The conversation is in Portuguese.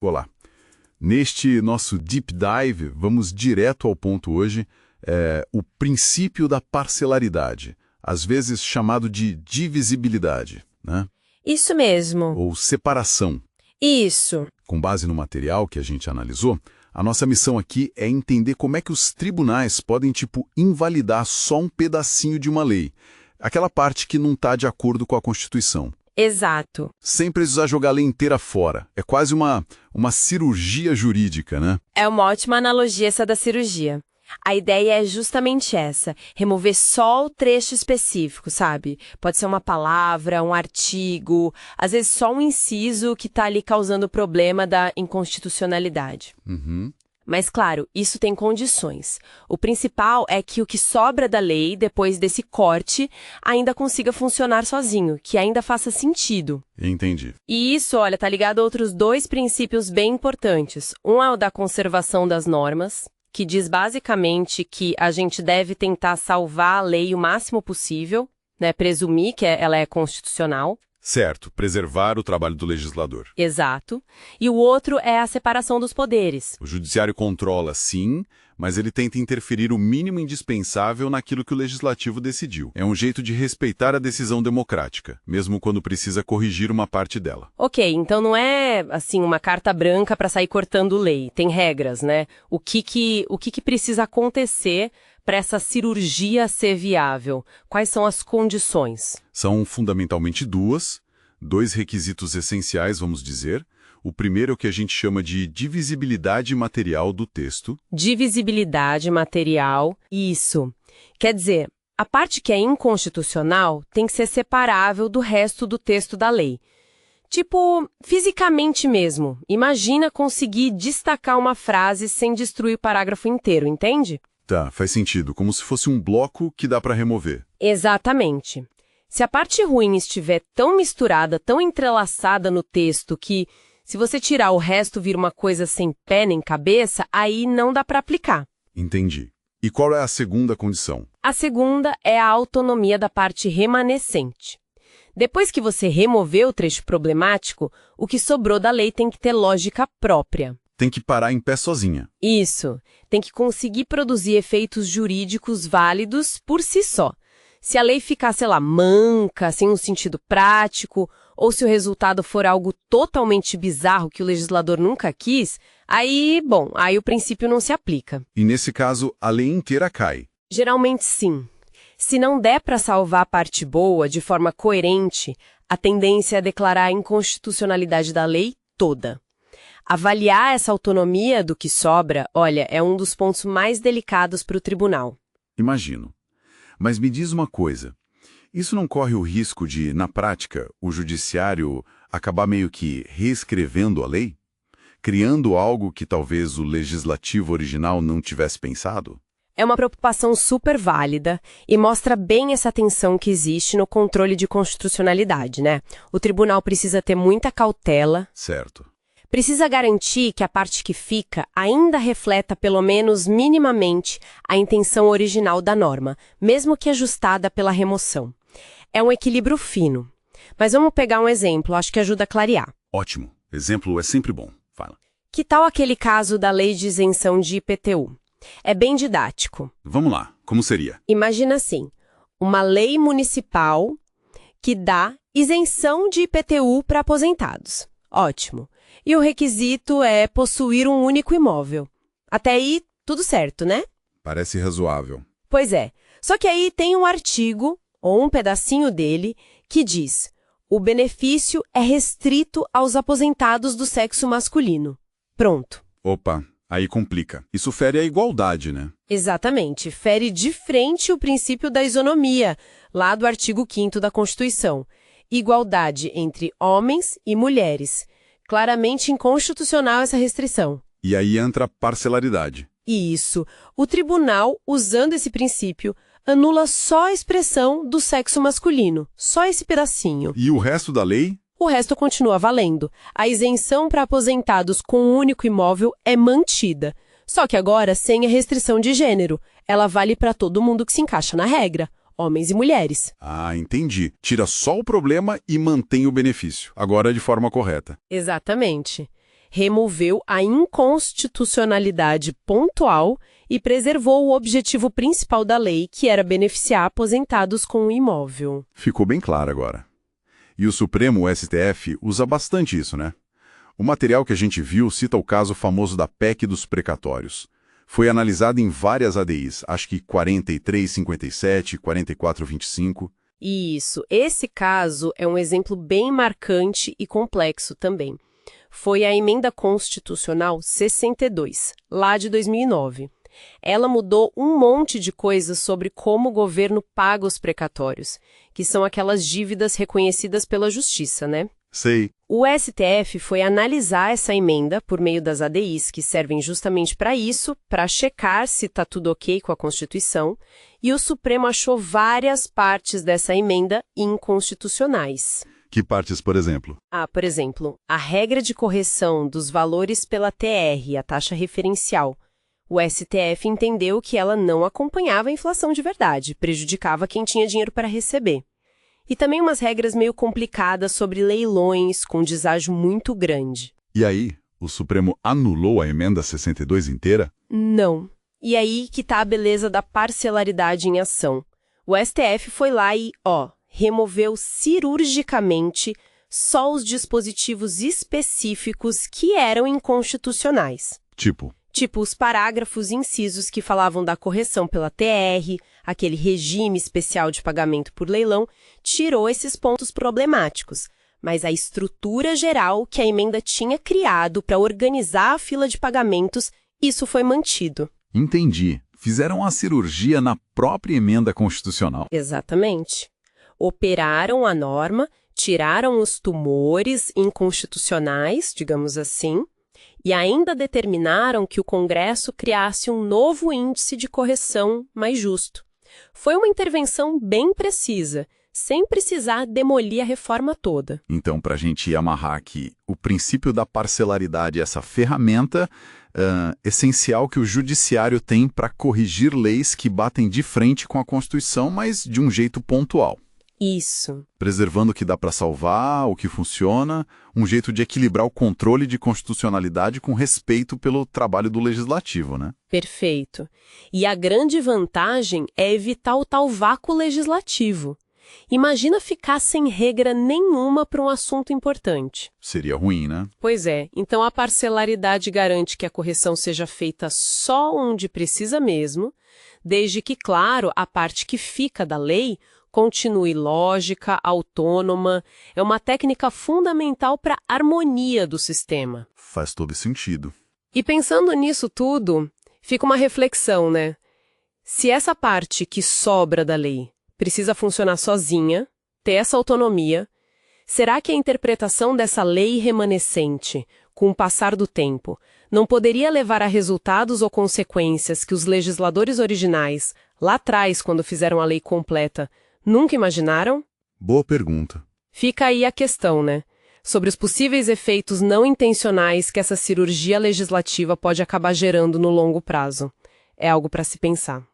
Olá. Neste nosso Deep Dive, vamos direto ao ponto hoje, o princípio da parcelaridade, às vezes chamado de divisibilidade, né? Isso mesmo. Ou separação. Isso. Com base no material que a gente analisou, a nossa missão aqui é entender como é que os tribunais podem, invalidar só um pedacinho de uma lei, aquela parte que não está de acordo com a Constituição. Exato. Sem precisar jogar a lei inteira fora. É quase uma cirurgia jurídica, né? É uma ótima analogia essa da cirurgia. A ideia é justamente essa, remover só o trecho específico, sabe? Pode ser uma palavra, um artigo, às vezes só um inciso que está ali causando o problema da inconstitucionalidade. Uhum. Mas, claro, isso tem condições. O principal é que o que sobra da lei, depois desse corte, ainda consiga funcionar sozinho, que ainda faça sentido. Entendi. E isso, olha, tá ligado a outros dois princípios bem importantes. Um é o da conservação das normas, que diz basicamente que a gente deve tentar salvar a lei o máximo possível, né, presumir que ela é constitucional. Certo, preservar o trabalho do legislador. Exato. E o outro é a separação dos poderes. O judiciário controla, sim, mas ele tenta interferir o mínimo indispensável naquilo que o legislativo decidiu. É um jeito de respeitar a decisão democrática, mesmo quando precisa corrigir uma parte dela. Ok, então não é, assim, uma carta branca para sair cortando lei. Tem regras, né? O que precisa acontecer para essa cirurgia ser viável? Quais são as condições? São fundamentalmente dois requisitos essenciais, vamos dizer. O primeiro é o que a gente chama de divisibilidade material do texto. Divisibilidade material, isso. Quer dizer, a parte que é inconstitucional tem que ser separável do resto do texto da lei. Tipo, fisicamente mesmo. Imagina conseguir destacar uma frase sem destruir o parágrafo inteiro, entende? Tá, faz sentido, como se fosse um bloco que dá para remover. Exatamente. Se a parte ruim estiver tão misturada, tão entrelaçada no texto que, se você tirar o resto vira uma coisa sem pé nem cabeça, aí não dá para aplicar. Entendi. E qual é a segunda condição? A segunda é a autonomia da parte remanescente. Depois que você removeu o trecho problemático, o que sobrou da lei tem que ter lógica própria. Tem que parar em pé sozinha. Isso. Tem que conseguir produzir efeitos jurídicos válidos por si só. Se a lei ficar, sei lá, manca, sem um sentido prático, ou se o resultado for algo totalmente bizarro que o legislador nunca quis, aí o princípio não se aplica. E nesse caso, a lei inteira cai. Geralmente sim. Se não der para salvar a parte boa de forma coerente, a tendência é declarar a inconstitucionalidade da lei toda. Avaliar essa autonomia do que sobra, olha, é um dos pontos mais delicados para o tribunal. Imagino. Mas me diz uma coisa, isso não corre o risco de, na prática, o judiciário acabar meio que reescrevendo a lei? Criando algo que talvez o legislativo original não tivesse pensado? É uma preocupação super válida e mostra bem essa tensão que existe no controle de constitucionalidade, né? O tribunal precisa ter muita cautela. Certo. Precisa garantir que a parte que fica ainda refleta pelo menos minimamente a intenção original da norma, mesmo que ajustada pela remoção. É um equilíbrio fino. Mas vamos pegar um exemplo, acho que ajuda a clarear. Ótimo. Exemplo é sempre bom. Fala. Que tal aquele caso da lei de isenção de IPTU? É bem didático. Vamos lá. Como seria? Imagina assim, uma lei municipal que dá isenção de IPTU para aposentados. Ótimo. E o requisito é possuir um único imóvel. Até aí, tudo certo, né? Parece razoável. Pois é. Só que aí tem um artigo, ou um pedacinho dele, que diz: o benefício é restrito aos aposentados do sexo masculino. Pronto. Opa, aí complica. Isso fere a igualdade, né? Exatamente. Fere de frente o princípio da isonomia, lá do artigo 5º da Constituição. Igualdade entre homens e mulheres. Claramente inconstitucional essa restrição. E aí entra a parcelaridade. Isso. O tribunal, usando esse princípio, anula só a expressão do sexo masculino. Só esse pedacinho. E o resto da lei? O resto continua valendo. A isenção para aposentados com um único imóvel é mantida. Só que agora sem a restrição de gênero. Ela vale para todo mundo que se encaixa na regra. Homens e mulheres. Ah, entendi. Tira só o problema e mantém o benefício. Agora de forma correta. Exatamente. removeu a inconstitucionalidade pontual e preservou o objetivo principal da lei, que era beneficiar aposentados com o imóvel. Ficou bem claro agora. E o Supremo, o STF, usa bastante isso, né? O material que a gente viu cita o caso famoso da PEC dos precatórios. Foi analisado em várias ADIs, acho que 4357, 4425. Isso, esse caso é um exemplo bem marcante e complexo também. Foi a Emenda Constitucional 62, lá de 2009. Ela mudou um monte de coisas sobre como o governo paga os precatórios, que são aquelas dívidas reconhecidas pela Justiça, né? Sei. O STF foi analisar essa emenda por meio das ADIs, que servem justamente para isso, para checar se está tudo ok com a Constituição, e o Supremo achou várias partes dessa emenda inconstitucionais. Que partes, por exemplo? Por exemplo, a regra de correção dos valores pela TR, a taxa referencial. O STF entendeu que ela não acompanhava a inflação de verdade, prejudicava quem tinha dinheiro para receber. E também umas regras meio complicadas sobre leilões, com deságio muito grande. E aí, o Supremo anulou a emenda 62 inteira? Não. E aí que tá a beleza da parcelaridade em ação. O STF foi lá e, removeu cirurgicamente só os dispositivos específicos que eram inconstitucionais. Tipo os parágrafos e incisos que falavam da correção pela TR, aquele regime especial de pagamento por leilão, tirou esses pontos problemáticos. Mas a estrutura geral que a emenda tinha criado para organizar a fila de pagamentos, isso foi mantido. Entendi. Fizeram a cirurgia na própria emenda constitucional. Exatamente. Operaram a norma, tiraram os tumores inconstitucionais, digamos assim, e ainda determinaram que o Congresso criasse um novo índice de correção mais justo. Foi uma intervenção bem precisa, sem precisar demolir a reforma toda. Então, para a gente amarrar aqui, o princípio da parcelaridade é essa ferramenta essencial que o judiciário tem para corrigir leis que batem de frente com a Constituição, mas de um jeito pontual. Isso. Preservando o que dá para salvar, o que funciona, um jeito de equilibrar o controle de constitucionalidade com respeito pelo trabalho do legislativo, né? Perfeito. E a grande vantagem é evitar o tal vácuo legislativo. Imagina ficar sem regra nenhuma para um assunto importante. Seria ruim, né? Pois é. Então a parcelaridade garante que a correção seja feita só onde precisa mesmo, desde que, claro, a parte que fica da lei continue lógica, autônoma, é uma técnica fundamental para a harmonia do sistema. Faz todo sentido. E pensando nisso tudo, fica uma reflexão, né? Se essa parte que sobra da lei precisa funcionar sozinha, ter essa autonomia, será que a interpretação dessa lei remanescente, com o passar do tempo, não poderia levar a resultados ou consequências que os legisladores originais, lá atrás, quando fizeram a lei completa, nunca imaginaram? Boa pergunta. Fica aí a questão, né? Sobre os possíveis efeitos não intencionais que essa cirurgia legislativa pode acabar gerando no longo prazo. É algo para se pensar.